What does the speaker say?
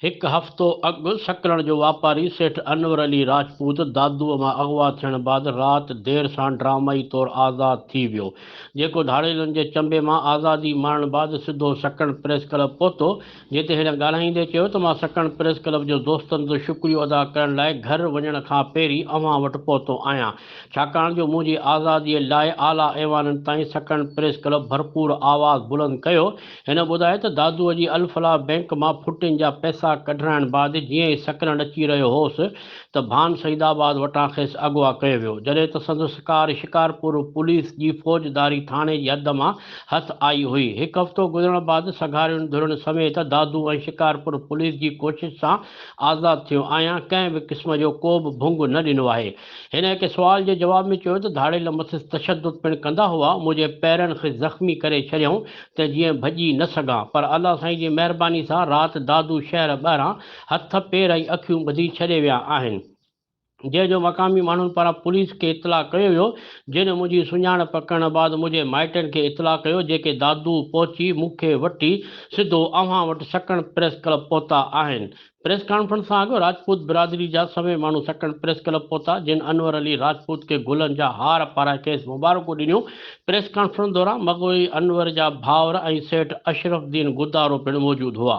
हिकु हफ़्तो अॻु सकरण जो वापारी सेठ अनवर अली राजपूत दादूअ मां अगवा थियण बाद राति देर सां ड्रामाई तौरु आज़ादु थी वियो, जेको धाड़ेलनि जे चंबे मां आज़ादी माणण बाद सिधो सकण प्रेस क्लब पहुतो, जिते हिन ॻाल्हाईंदे चयो त मां सकण प्रेस क्लब जो दोस्तनि जो शुक्रियो अदा करण लाइ घर वञण खां पहिरीं अव्हां वटि पहुतो आहियां, छाकाणि जो मुंहिंजी आज़ादीअ लाइ आला ऐवाननि ताईं सकण प्रेस क्लब भरपूर आवाज़ बुलंद कयो। हिन ॿुधायो त दादूअ जी अल-फलाह बैंक मां फुटिन जा पैसा कढाइण बाद जीअं ई सकरण अची रहियो होसि त भान सईदाबाद वटां खेसि अगवा कयो वियो, जॾहिं त संदसि कार शिकारपुर पुलिस जी फ़ौजदारी थाणे जी हद मां हथु आई हुई। हिकु हफ़्तो गुज़रण बाद सघारियुनि धुरनि समेत दादू ऐं शिकारपुर पुलिस जी कोशिश सां आज़ादु थियो आहियां, कंहिं बि क़िस्म जो को बि भुंग न ॾिनो आहे। हिन हिकु सुवाल जे जवाब में चयो त धाड़ेल मथे तशदुद पिणु कंदा हुआ, मुंहिंजे पेरनि खे ज़ख़्मी करे छॾियऊं त जीअं भॼी न सघां, पर अल्लाह साईं जी महिरबानी सां राति दादू शहर ॿाहिरां हथ पेर ऐं अखियूं ॿधी छॾे विया आहिनि, जंहिंजो मक़ामी माण्हुनि पारां पुलिस खे इतला कयो वियो, जिन मुंहिंजी सुञाणप करण बाद मुंहिंजे माइटनि खे इतला कयो, जेके दादू पहुची मूंखे वठी सिधो अव्हां वटि सकण प्रेस क्लब पहुता आहिनि। प्रेस कॉन्फ्रेंस सां अॻु राजपूत बिरादरी जा सभई माण्हू सकण प्रेस क्लब पहुता, जिन अनवर अली राजपूत खे गुलनि जा हार पाराए खेसि मुबारकूं ॾिनियूं। प्रेस कॉन्फ्रेंस दौरान मगोई अनवर जा भाउर ऐं सेठ अशरफुद्दीन गुदारो पिणु मौजूदु हुआ।